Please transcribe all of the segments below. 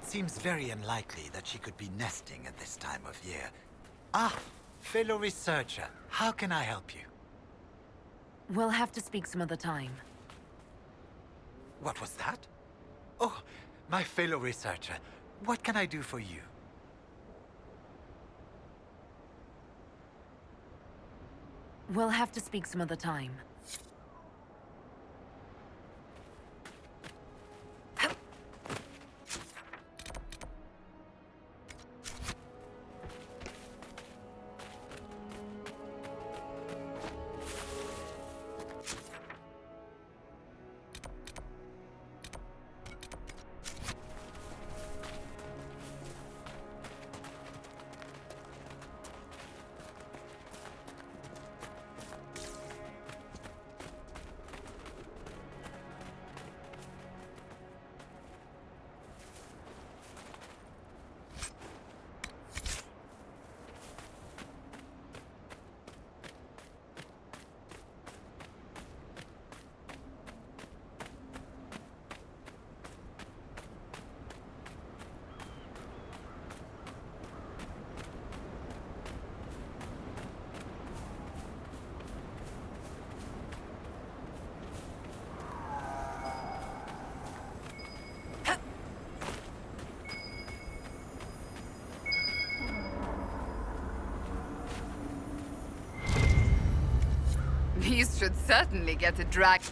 It seems very unlikely that she could be nesting at this time of year. Ah, fellow researcher, how can I help you? We'll have to speak some other time. What was that? Oh, my fellow researcher, what can I do for you? We'll have to speak some other time. These should certainly get a dragon's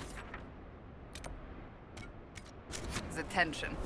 attention.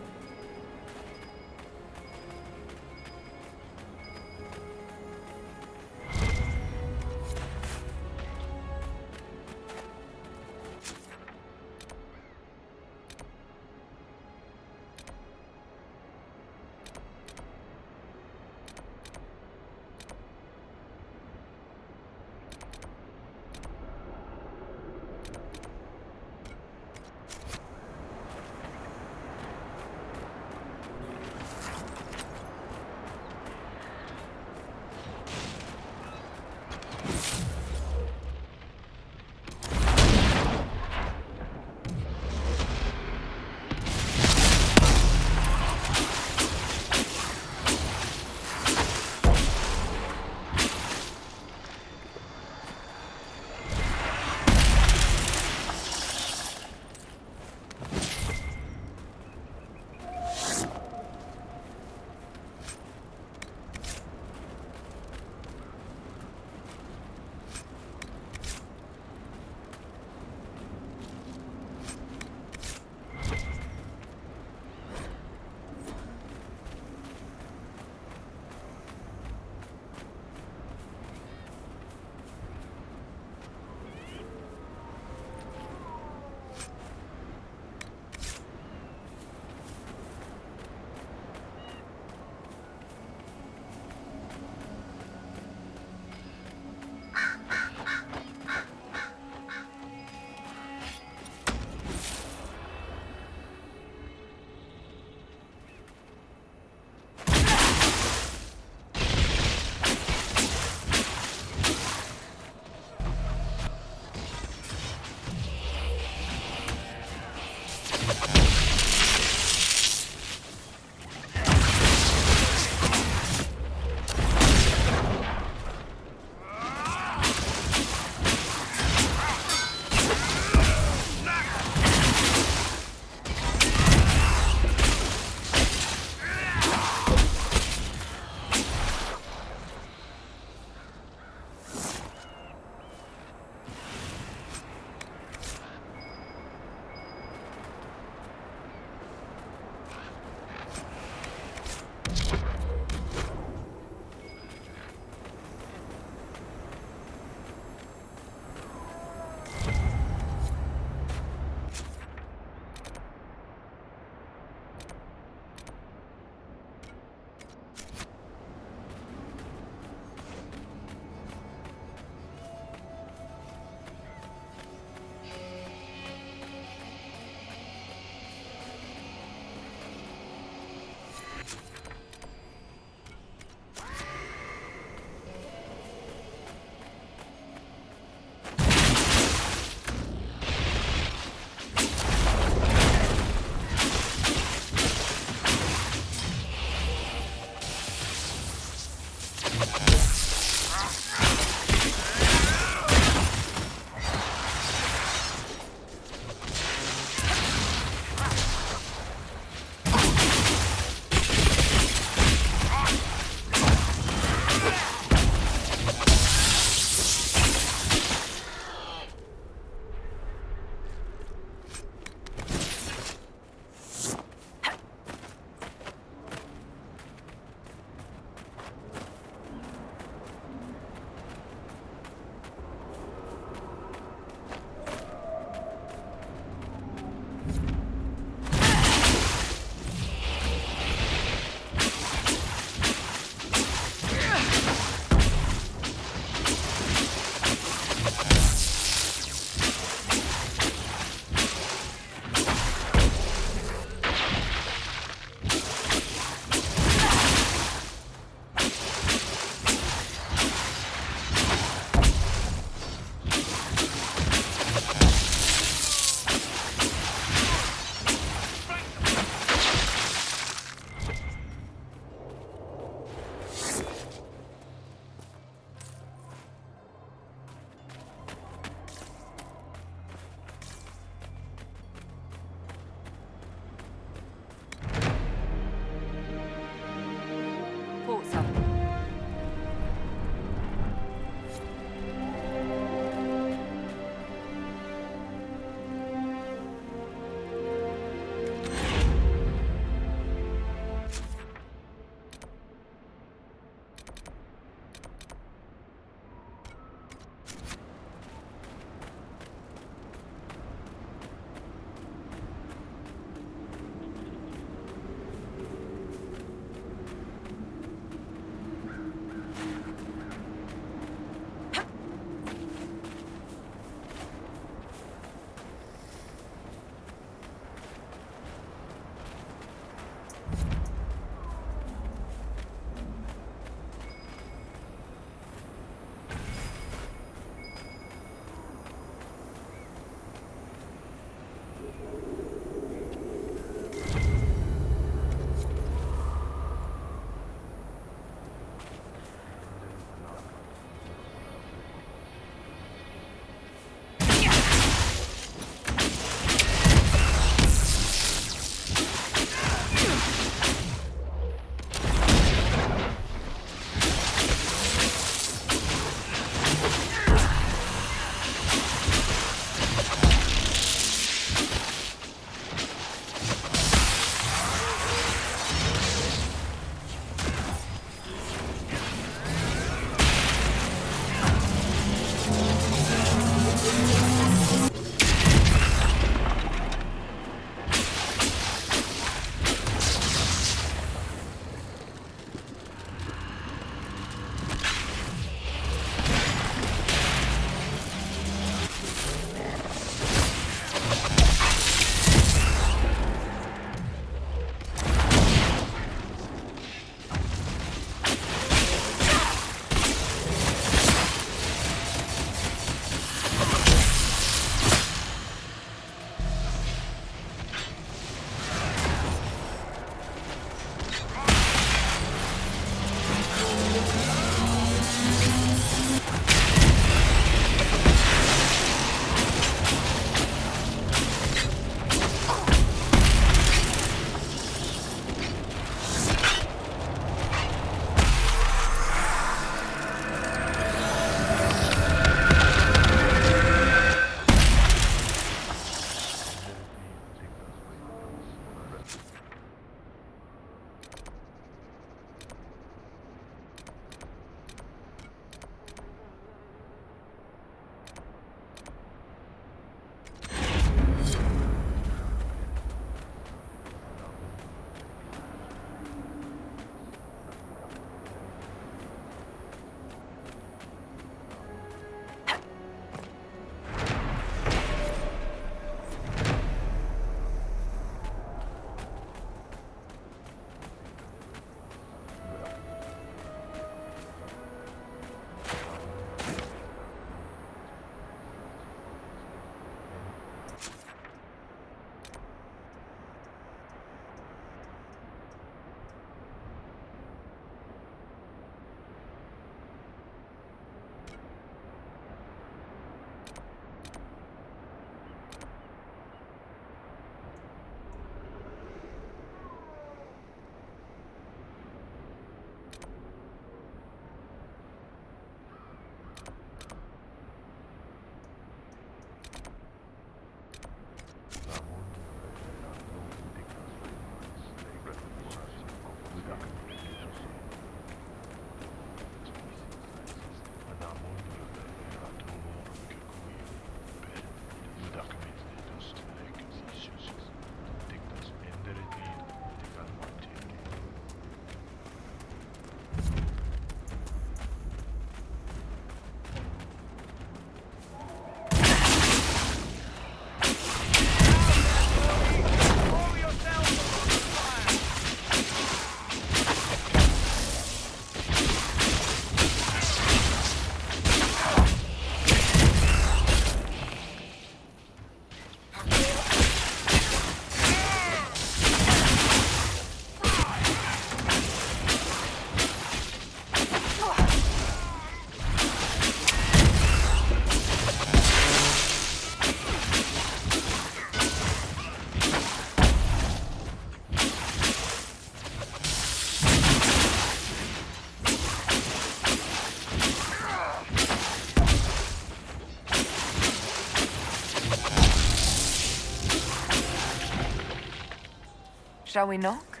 Shall we knock?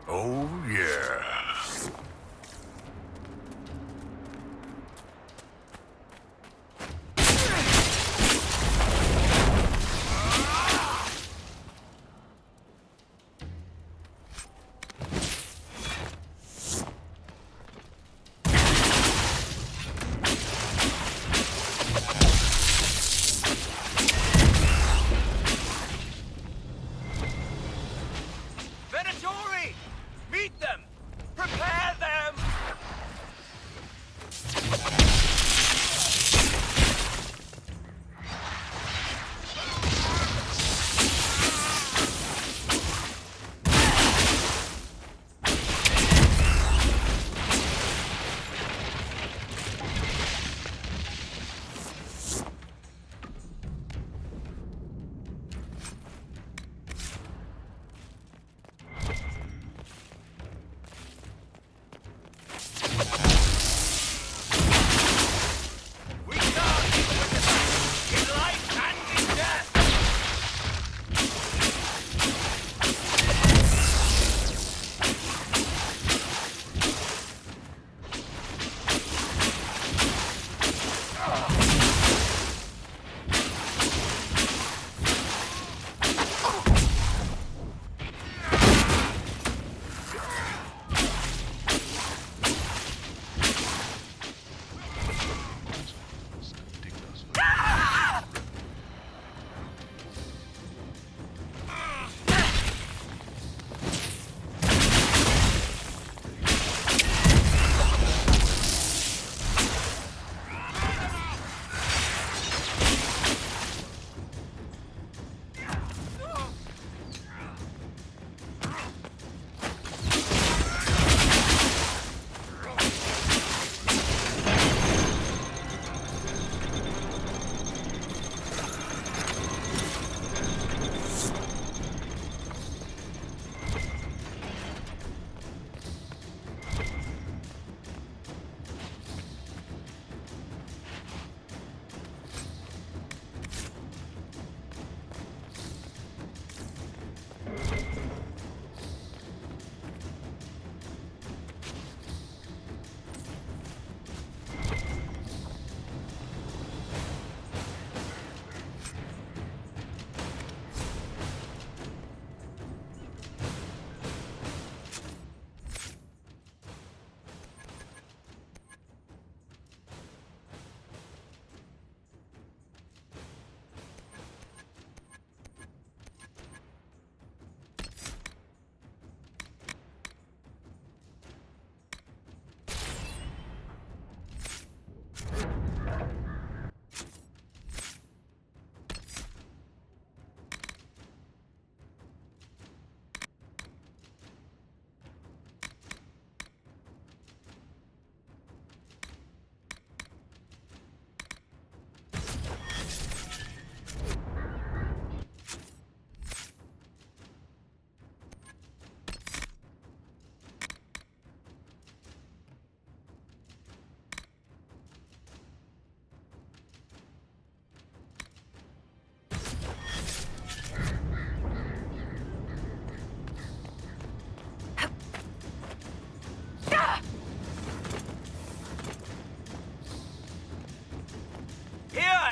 Oh, yeah. Meet them! Prepare them!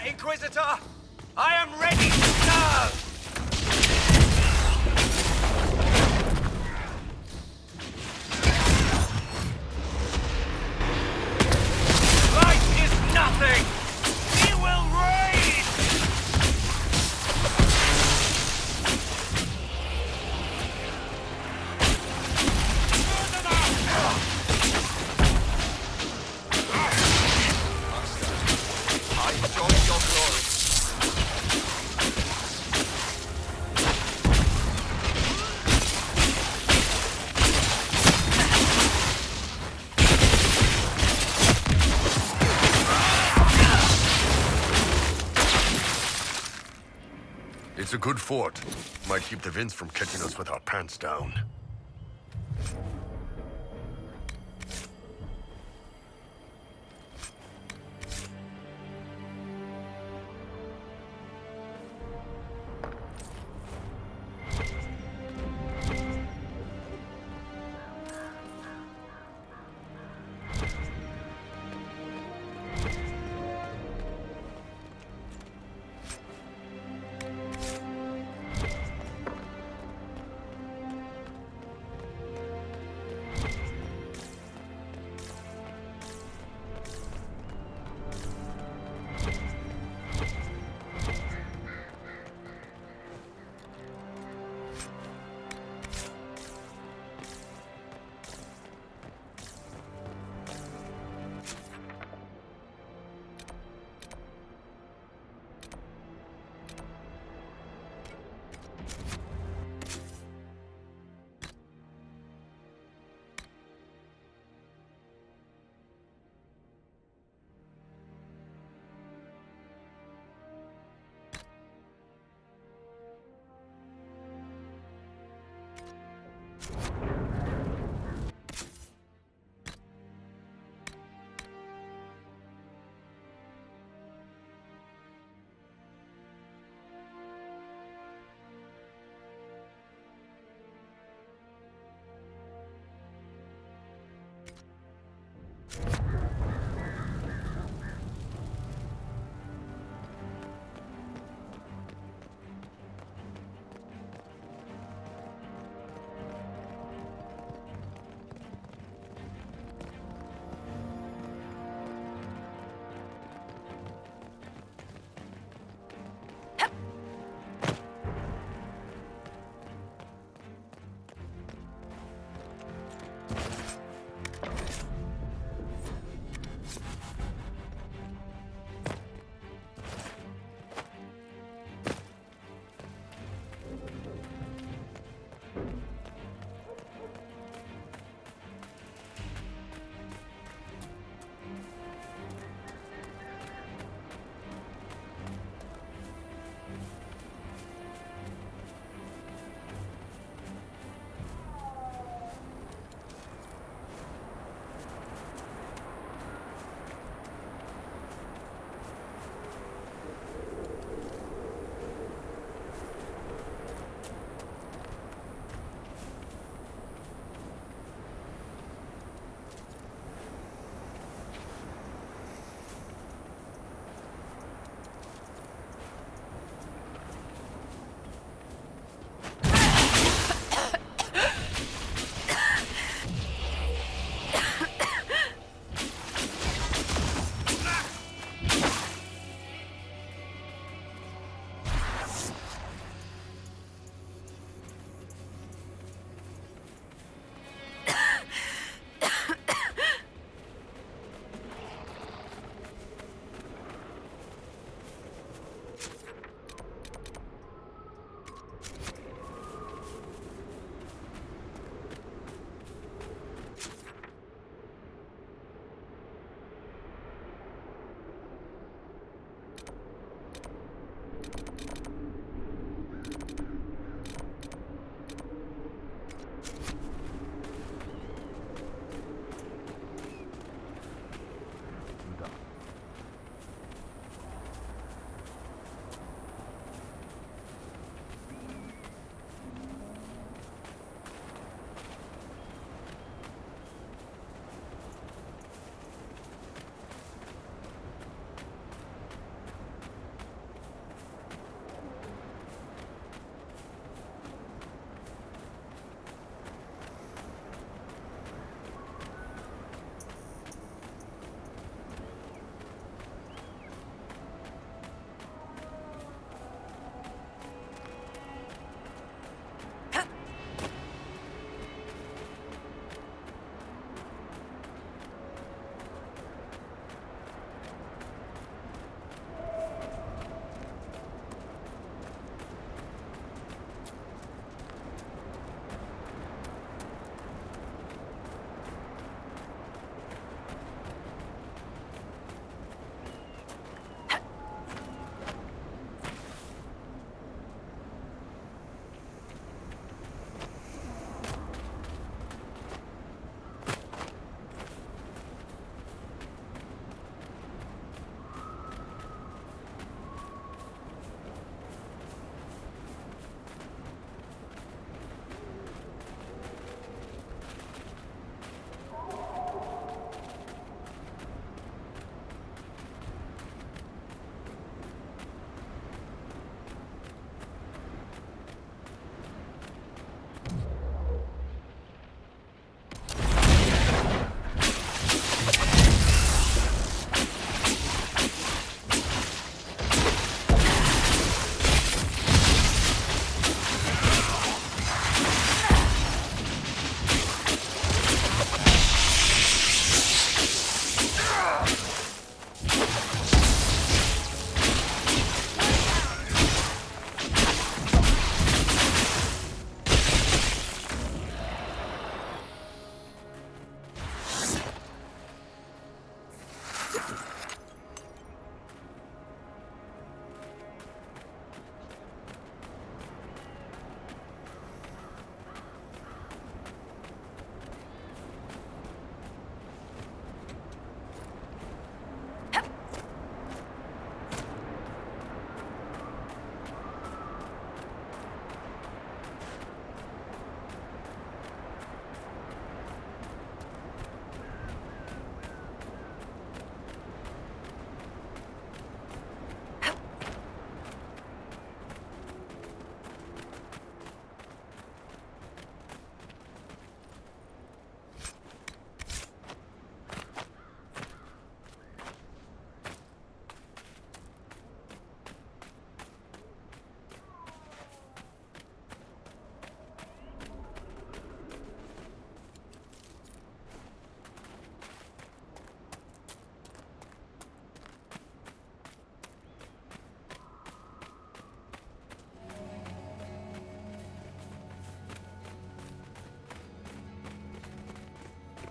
Inquisitor! I am ready to serve! Light is nothing! We will raid! I enjoy your glory. It's a good fort. Might keep the Vince from catching us with our pants down.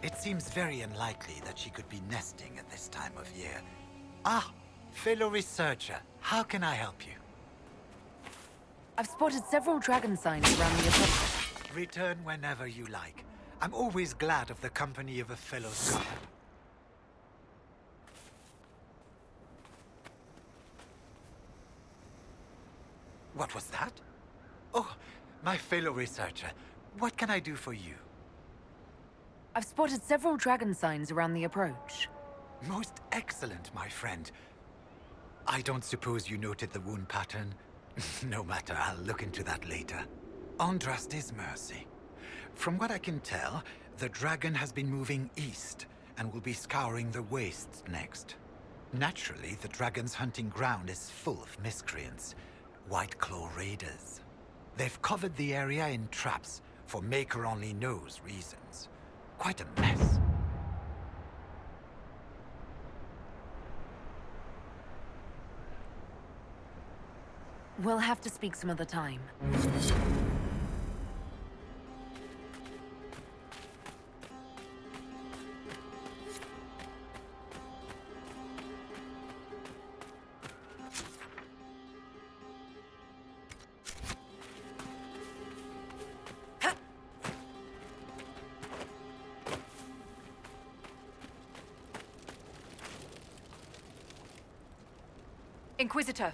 It seems very unlikely that she could be nesting at this time of year. Ah, fellow researcher, how can I help you? I've spotted several dragon signs around the approach. Return whenever you like. I'm always glad of the company of a fellow scholar. What was that? Oh, my fellow researcher. What can I do for you? I've spotted several dragon signs around the approach. Most excellent, my friend. I don't suppose you noted the wound pattern? No matter, I'll look into that later. Andrast is mercy. From what I can tell, the dragon has been moving east and will be scouring the wastes next. Naturally, the dragon's hunting ground is full of miscreants. White Claw raiders. They've covered the area in traps for Maker only knows reasons. Quite a mess. We'll have to speak some other time. Inquisitor.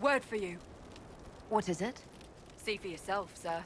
Word for you. What is it? See for yourself, sir.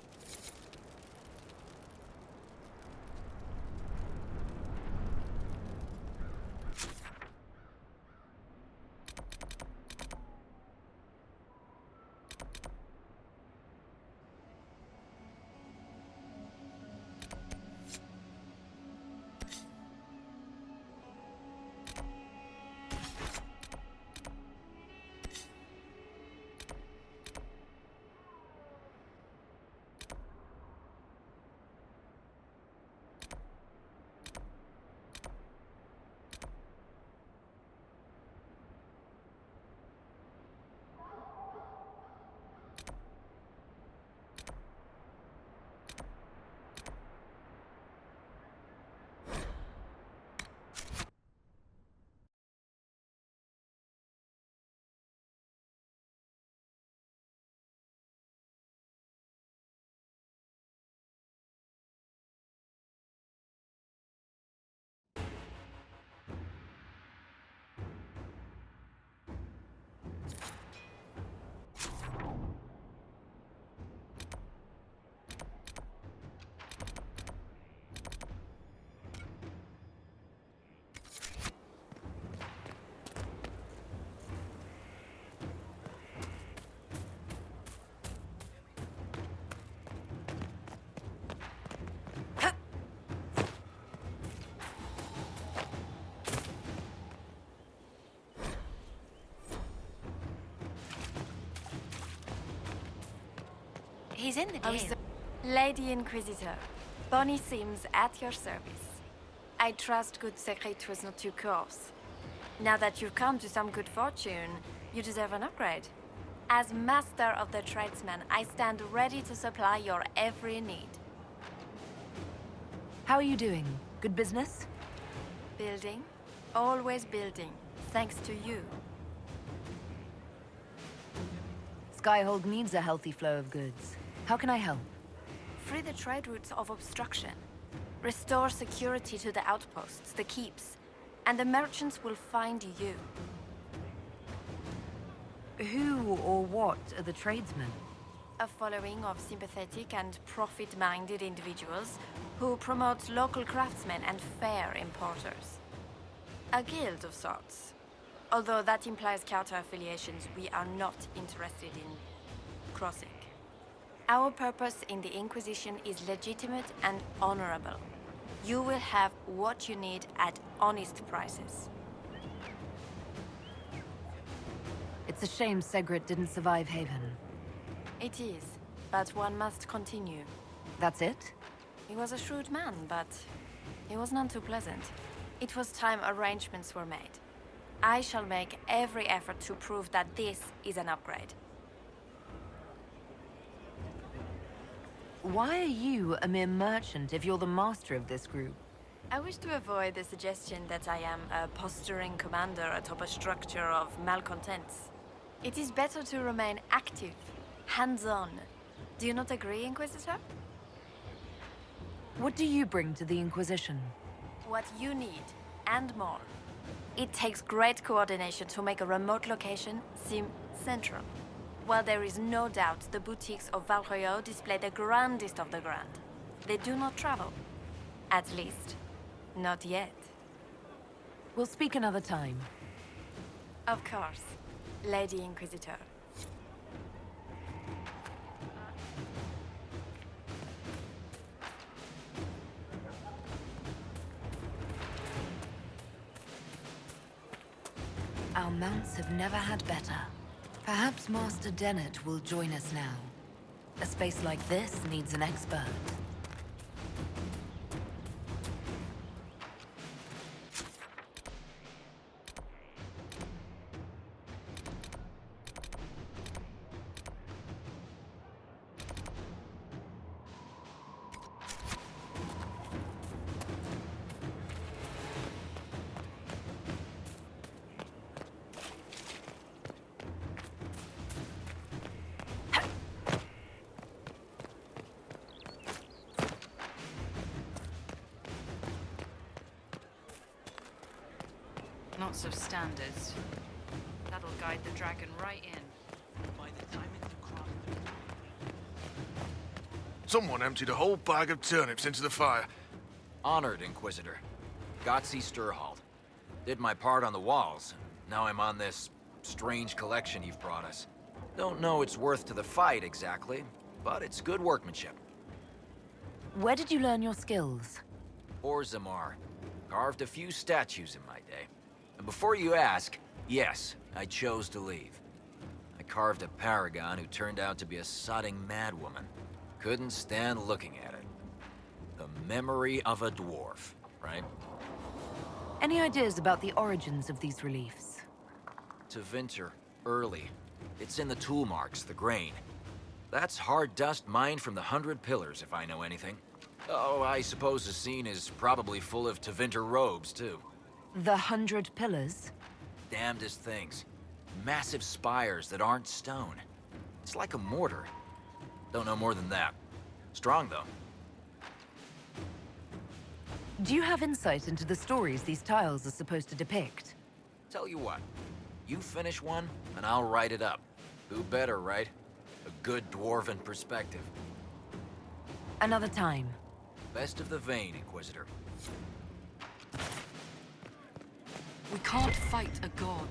He's in the game. Lady Inquisitor, Bonnie Sims at your service. I trust good secret was not too coarse. Now that you've come to some good fortune, you deserve an upgrade. As master of the tradesman, I stand ready to supply your every need. How are you doing? Good business? Building, always building, thanks to you. Skyhold needs a healthy flow of goods. How can I help? Free the trade routes of obstruction. Restore security to the outposts, the keeps, and the merchants will find you. Who or what are the tradesmen? A following of sympathetic and profit-minded individuals who promote local craftsmen and fair importers. A guild of sorts. Although that implies counter-affiliations we are not interested in crossing. Our purpose in the Inquisition is legitimate and honorable. You will have what you need at honest prices. It's a shame Segret didn't survive Haven. It is, but one must continue. That's it? He was a shrewd man, but he was none too pleasant. It was time arrangements were made. I shall make every effort to prove that this is an upgrade. Why are you a mere merchant if you're the master of this group? I wish to avoid the suggestion that I am a posturing commander atop a structure of malcontents. It is better to remain active, hands-on. Do you not agree, Inquisitor? What do you bring to the Inquisition? What you need, and more. It takes great coordination to make a remote location seem central. While there is no doubt the boutiques of Val Royeaux display the grandest of the grand, they do not travel. At least, not yet. We'll speak another time. Of course, Lady Inquisitor. Our mounts have never had better. Perhaps Master Dennett will join us now. A space like this needs an expert. Lots of standards. That'll guide the dragon right in. By the time it's across Someone emptied a whole bag of turnips into the fire. Honored, Inquisitor. Gotzi Sturhald. Did my part on the walls. Now I'm on this strange collection you've brought us. Don't know its worth to the fight exactly, but it's good workmanship. Where did you learn your skills? Orzammar. Carved a few statues in my day. And before you ask, yes, I chose to leave. I carved a paragon who turned out to be a sodding madwoman. Couldn't stand looking at it. The memory of a dwarf, right? Any ideas about the origins of these reliefs? To Vinter, early. It's in the tool marks, the grain. That's hard dust mined from the 100 Pillars, if I know anything. Oh, I suppose the scene is probably full of Tevinter robes, too. The 100 Pillars? Damnedest things. Massive spires that aren't stone. It's like a mortar. Don't know more than that. Strong, though. Do you have insight into the stories these tiles are supposed to depict? Tell you what. You finish one, and I'll write it up. Who better, right? A good dwarven perspective. Another time. Best of the vein, Inquisitor. We can't fight a god.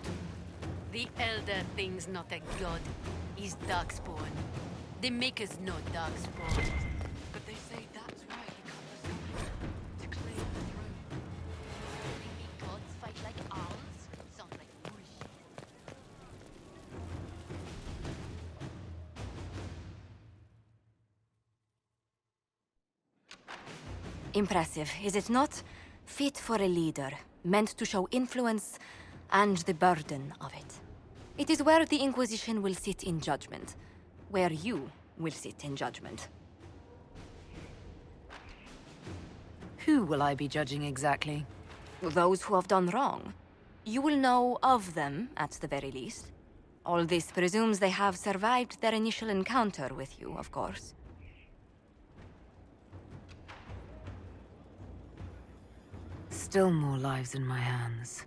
The Elder thing's not a god. He's darkspawn. They make us no darkspawn. But they say that's why he comes to claim the throne. Gods fight like owls? Sounds like bullshit. Impressive, is it not? Fit for a leader, meant to show influence and the burden of it. It is where the Inquisition will sit in judgment, where you will sit in judgment. Who will I be judging exactly? Those who have done wrong. You will know of them, at the very least. All this presumes they have survived their initial encounter with you, of course. Still more lives in my hands.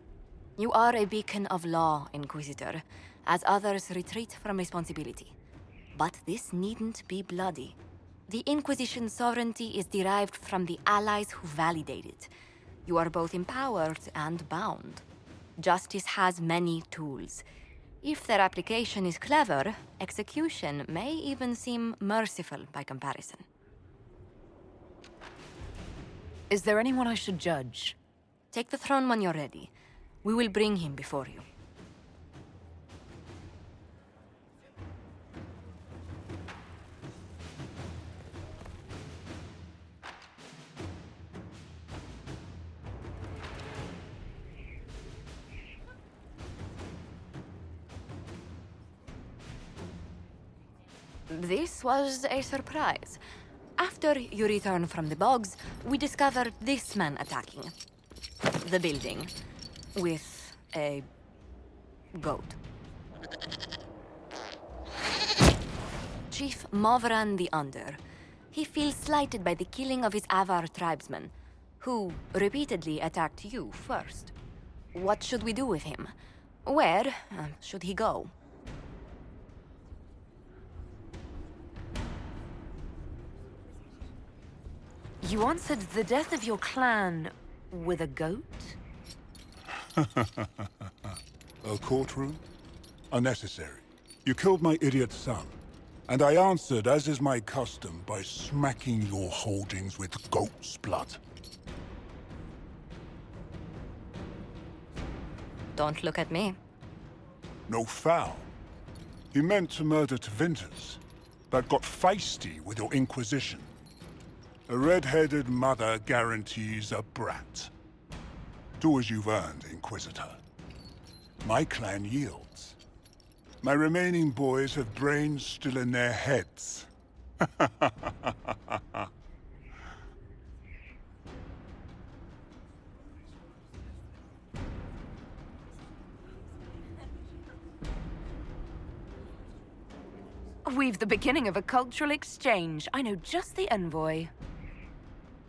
You are a beacon of law, Inquisitor, as others retreat from responsibility. But this needn't be bloody. The Inquisition's sovereignty is derived from the allies who validate it. You are both empowered and bound. Justice has many tools. If their application is clever, execution may even seem merciful by comparison. Is there anyone I should judge? Take the throne when you're ready. We will bring him before you. This was a surprise. After you return from the bogs, we discovered this man attacking the building with a goat. Chief Movran the Under. He feels slighted by the killing of his Avar tribesmen, who repeatedly attacked you first. What should we do with him? Where should he go? You answered the death of your clan with a goat? A courtroom? Unnecessary. You killed my idiot son, and I answered, as is my custom, by smacking your holdings with goat's blood. Don't look at me. No foul. He meant to murder Tvinters, but got feisty with your Inquisition. A red-headed mother guarantees a brat. Do as you've earned, Inquisitor. My clan yields. My remaining boys have brains still in their heads. We've the beginning of a cultural exchange. I know just the envoy.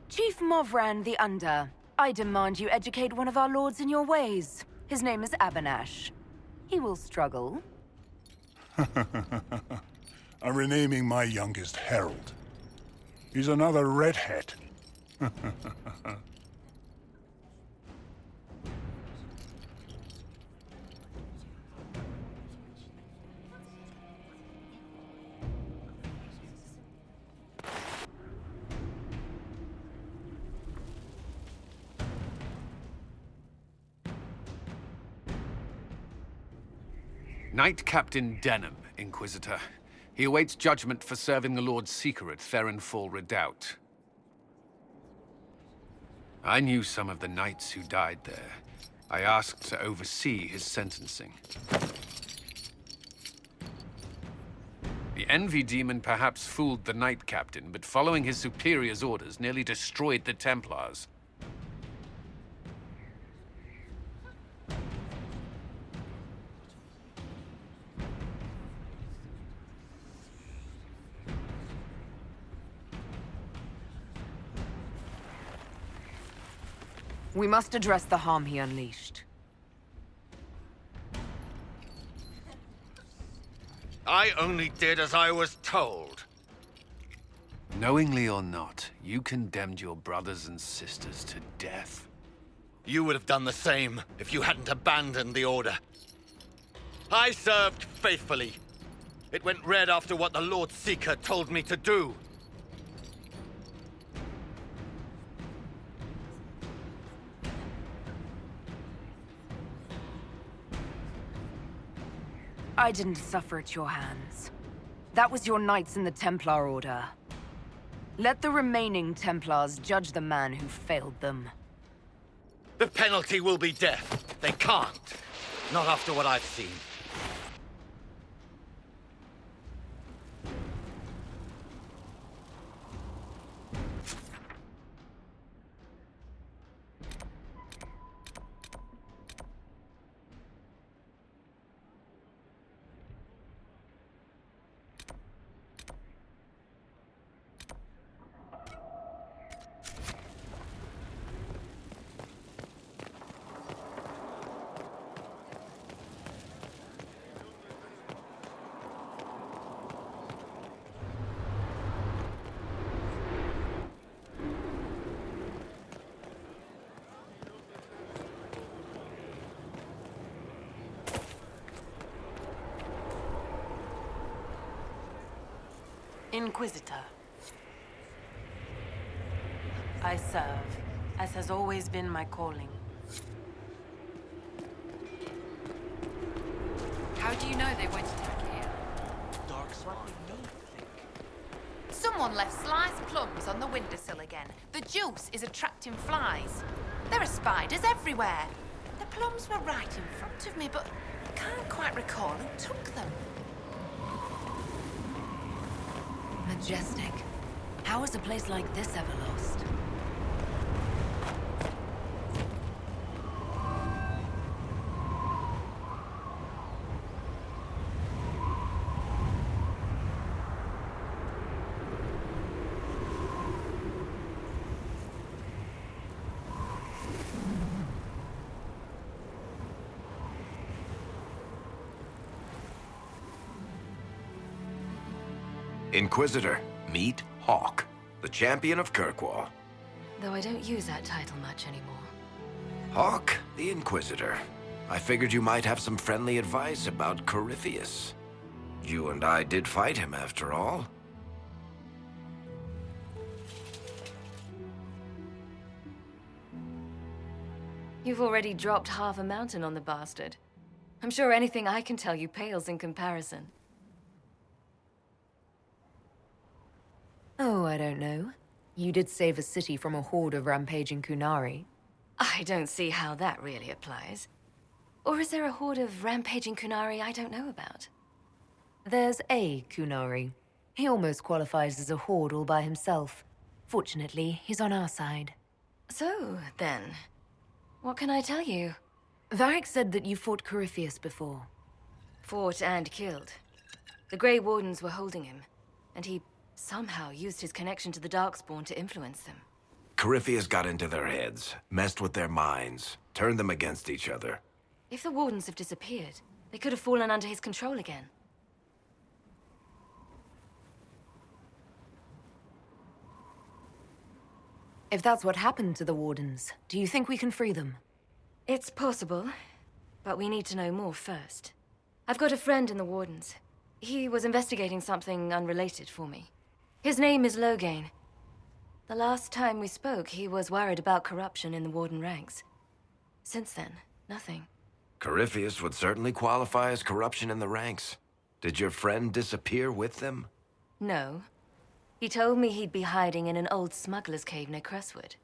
Chief Movran the Under, I demand you educate one of our lords in your ways. His name is Abanash. He will struggle. I'm renaming my youngest Herald. He's another redhead. Knight Captain Denham, Inquisitor. He awaits judgment for serving the Lord Seeker at Therenfall Redoubt. I knew some of the knights who died there. I asked to oversee his sentencing. The Envy Demon perhaps fooled the Knight Captain, but following his superior's orders nearly destroyed the Templars. We must address the harm he unleashed. I only did as I was told. Knowingly or not, you condemned your brothers and sisters to death. You would have done the same if you hadn't abandoned the Order. I served faithfully. It went red after what the Lord Seeker told me to do. I didn't suffer at your hands. That was your knights in the Templar Order. Let the remaining Templars judge the man who failed them. The penalty will be death. They can't. Not after what I've seen. Inquisitor. I serve as has always been my calling. How do you know they won't attack here? Someone left sliced plums on the windowsill again. The juice is attracting flies. There are spiders everywhere. The plums were right in front of me, but I can't quite recall who took them. Majestic. How is a place like this ever lost? Inquisitor, meet Hawk, the champion of Kirkwall. Though I don't use that title much anymore. Hawk, the Inquisitor. I figured you might have some friendly advice about Corypheus. You and I did fight him, after all. You've already dropped half a mountain on the bastard. I'm sure anything I can tell you pales in comparison. Oh, I don't know. You did save a city from a horde of rampaging Kunari. I don't see how that really applies. Or is there a horde of rampaging Kunari I don't know about? There's a Kunari. He almost qualifies as a horde all by himself. Fortunately, he's on our side. So, then, what can I tell you? Varric said that you fought Corypheus before. Fought and killed. The Grey Wardens were holding him, and he somehow used his connection to the Darkspawn to influence them. Corypheus got into their heads, messed with their minds, turned them against each other. If the Wardens have disappeared, they could have fallen under his control again. If that's what happened to the Wardens, do you think we can free them? It's possible, but we need to know more first. I've got a friend in the Wardens. He was investigating something unrelated for me. His name is Loghain. The last time we spoke, he was worried about corruption in the Warden ranks. Since then, nothing. Corypheus would certainly qualify as corruption in the ranks. Did your friend disappear with them? No. He told me he'd be hiding in an old smuggler's cave near Crestwood.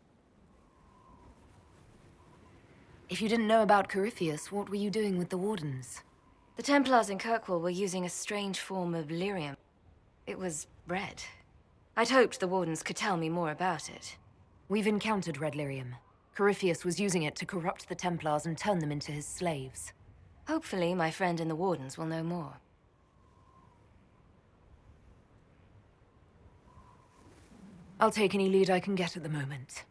If you didn't know about Corypheus, what were you doing with the Wardens? The Templars in Kirkwall were using a strange form of lyrium. It was red. I'd hoped the Wardens could tell me more about it. We've encountered red lyrium. Corypheus was using it to corrupt the Templars and turn them into his slaves. Hopefully, my friend in the Wardens will know more. I'll take any lead I can get at the moment.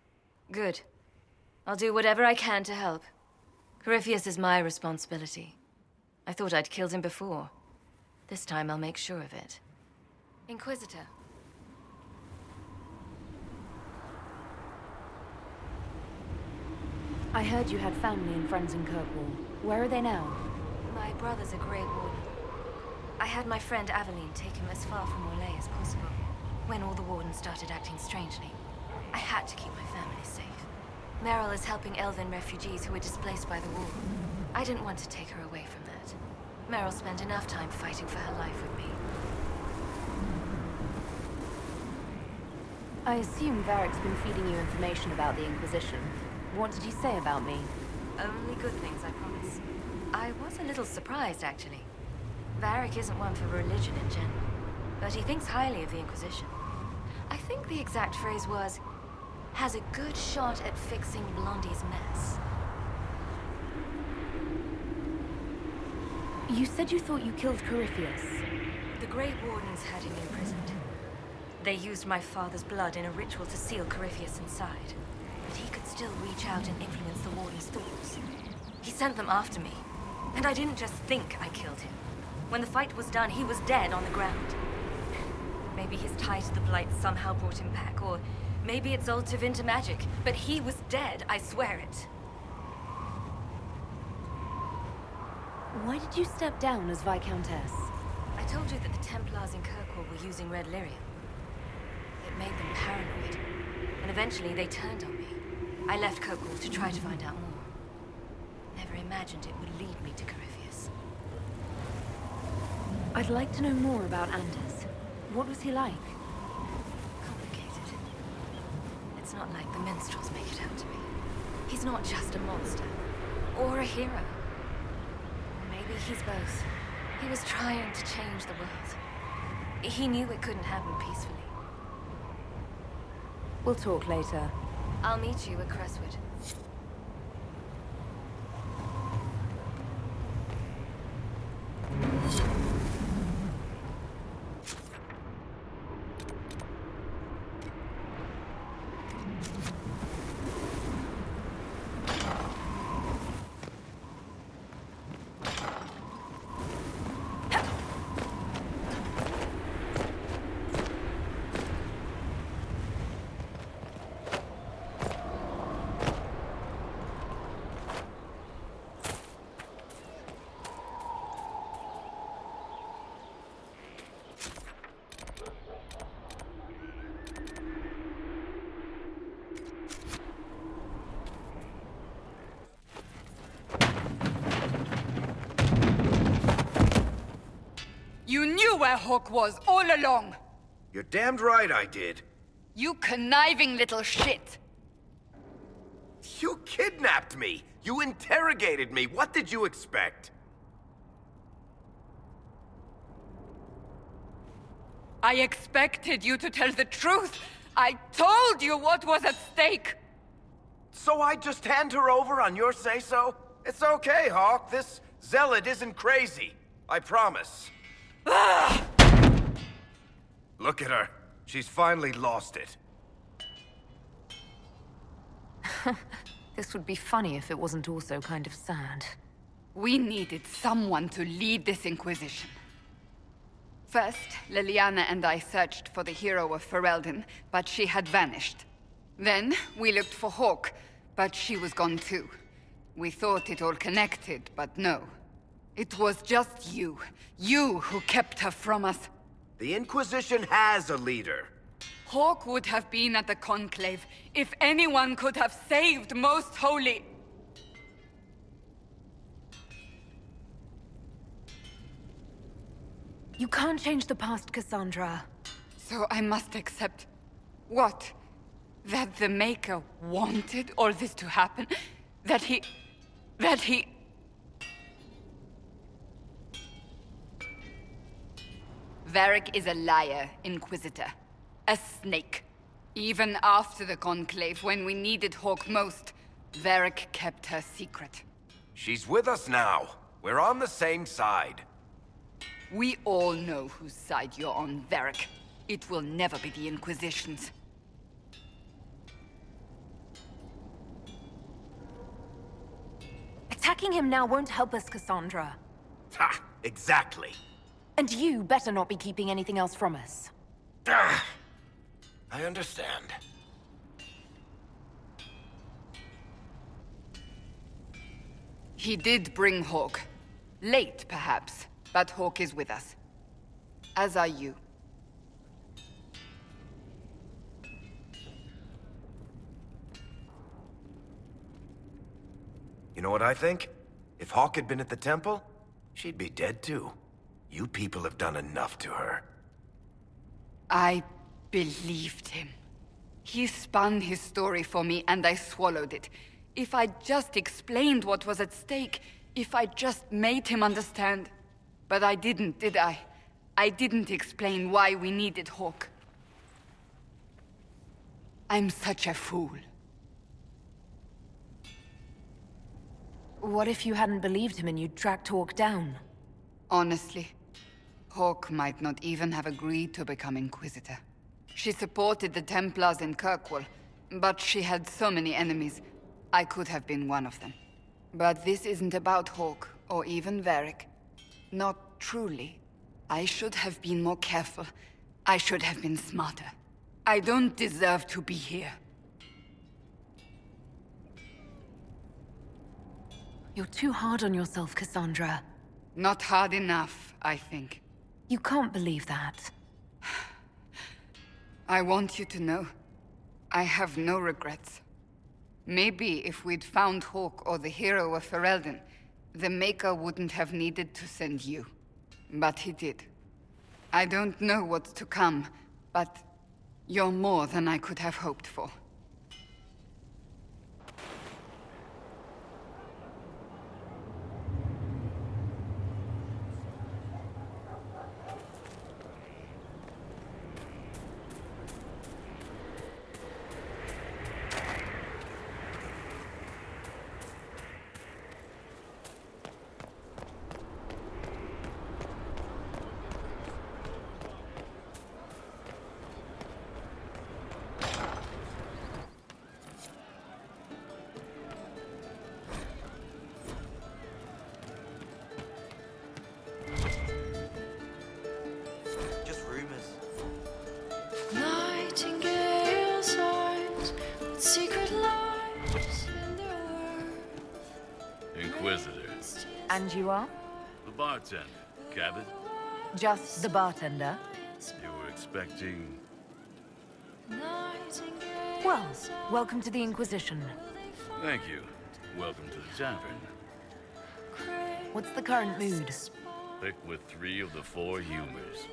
Good. I'll do whatever I can to help. Corypheus is my responsibility. I thought I'd killed him before. This time I'll make sure of it. Inquisitor. I heard you had family and friends in Kirkwall. Where are they now? My brother's a Grey Warden. I had my friend Aveline take him as far from Orlais as possible. When all the Wardens started acting strangely, I had to keep my family safe. Meryl is helping Elven refugees who were displaced by the war. I didn't want to take her away from that. Meryl spent enough time fighting for her life with me. I assume Varric's been feeding you information about the Inquisition. What did he say about me? Only good things, I promise. I was a little surprised, actually. Varric isn't one for religion in general, but he thinks highly of the Inquisition. I think the exact phrase was, has a good shot at fixing Blondie's mess. You said you thought you killed Corypheus. The Grey Wardens had him imprisoned. They used my father's blood in a ritual to seal Corypheus inside. But he could still reach out and influence the Warden's thoughts. He sent them after me. And I didn't just think I killed him. When the fight was done, he was dead on the ground. Maybe his tie to the Blight somehow brought him back, or maybe it's old Tevinter magic, but he was dead, I swear it. Why did you step down as Viscountess? I told you that the Templars in Kirkwall were using red lyrium. It made them paranoid, and eventually they turned on me. I left Kirkwall to try to find out more. Never imagined it would lead me to Corypheus. I'd like to know more about Anders. What was he like? Complicated. It's not like the minstrels make it out to be. He's not just a monster. Or a hero. Maybe he's both. He was trying to change the world. He knew it couldn't happen peacefully. We'll talk later. I'll meet you at Crestwood. You knew where Hawk was all along! You're damned right I did. You conniving little shit! You kidnapped me! You interrogated me! What did you expect? I expected you to tell the truth! I told you what was at stake! So I just hand her over on your say-so? It's okay, Hawk. This zealot isn't crazy. I promise. Look at her. She's finally lost it. This would be funny if it wasn't also kind of sad. We needed someone to lead this Inquisition. First, Liliana and I searched for the hero of Ferelden, but she had vanished. Then, we looked for Hawk, but she was gone too. We thought it all connected, but no. It was just you. You who kept her from us. The Inquisition has a leader. Hawk would have been at the Conclave if anyone could have saved Most Holy. You can't change the past, Cassandra. So I must accept... what? That the Maker wanted all this to happen? That he... Varric is a liar, Inquisitor. A snake. Even after the Conclave, when we needed Hawk most, Varric kept her secret. She's with us now. We're on the same side. We all know whose side you're on, Varric. It will never be the Inquisition's. Attacking him now won't help us, Cassandra. Ha! Exactly. And you better not be keeping anything else from us. Ah, I understand. He did bring Hawk. Late, perhaps, but Hawk is with us. As are you. You know what I think? If Hawk had been at the temple, she'd be dead too. You people have done enough to her. I believed him. He spun his story for me, and I swallowed it. If I just explained what was at stake, if I just made him understand... But I didn't, did I? I didn't explain why we needed Hawk. I'm such a fool. What if you hadn't believed him and you'd tracked Hawk down? Honestly, Hawk might not even have agreed to become Inquisitor. She supported the Templars in Kirkwall, but she had so many enemies. I could have been one of them. But this isn't about Hawk, or even Varric. Not truly. I should have been more careful. I should have been smarter. I don't deserve to be here. You're too hard on yourself, Cassandra. Not hard enough, I think. You can't believe that. I want you to know, I have no regrets. Maybe if we'd found Hawk or the hero of Ferelden, the Maker wouldn't have needed to send you. But he did. I don't know what's to come, but you're more than I could have hoped for. Nightingale's eyes, what secret lies in their world. Inquisitor. And you are? The bartender. Cabin? Just the bartender? You were expecting... Well, welcome to the Inquisition. Thank you. Welcome to the tavern. What's the current mood? Pick with 3 of the 4 humors.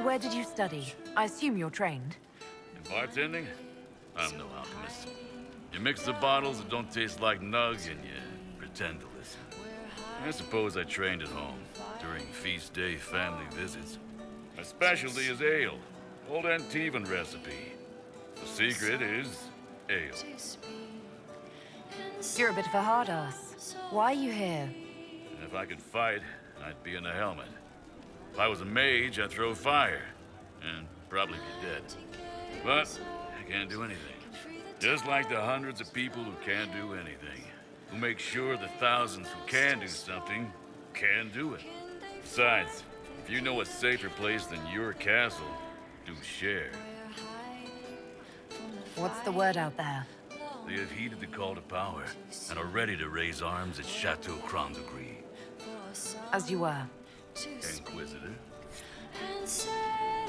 Where did you study? I assume you're trained. In bartending? I'm no alchemist. You mix the bottles that don't taste like nug and you pretend to listen. I suppose I trained at home, during feast day family visits. My specialty is ale. Old Antivan recipe. The secret is ale. You're a bit of a hard ass. Why are you here? If I could fight, I'd be in a helmet. If I was a mage, I'd throw fire. And probably be dead. But I can't do anything. Just like the hundreds of people who can't do anything. Who make sure the thousands who can do something can do it. Besides, if you know a safer place than your castle, do share. What's the word out there? They have heeded the call to power and are ready to raise arms at Chateau Crown de Gris. As you were. Inquisitor. And say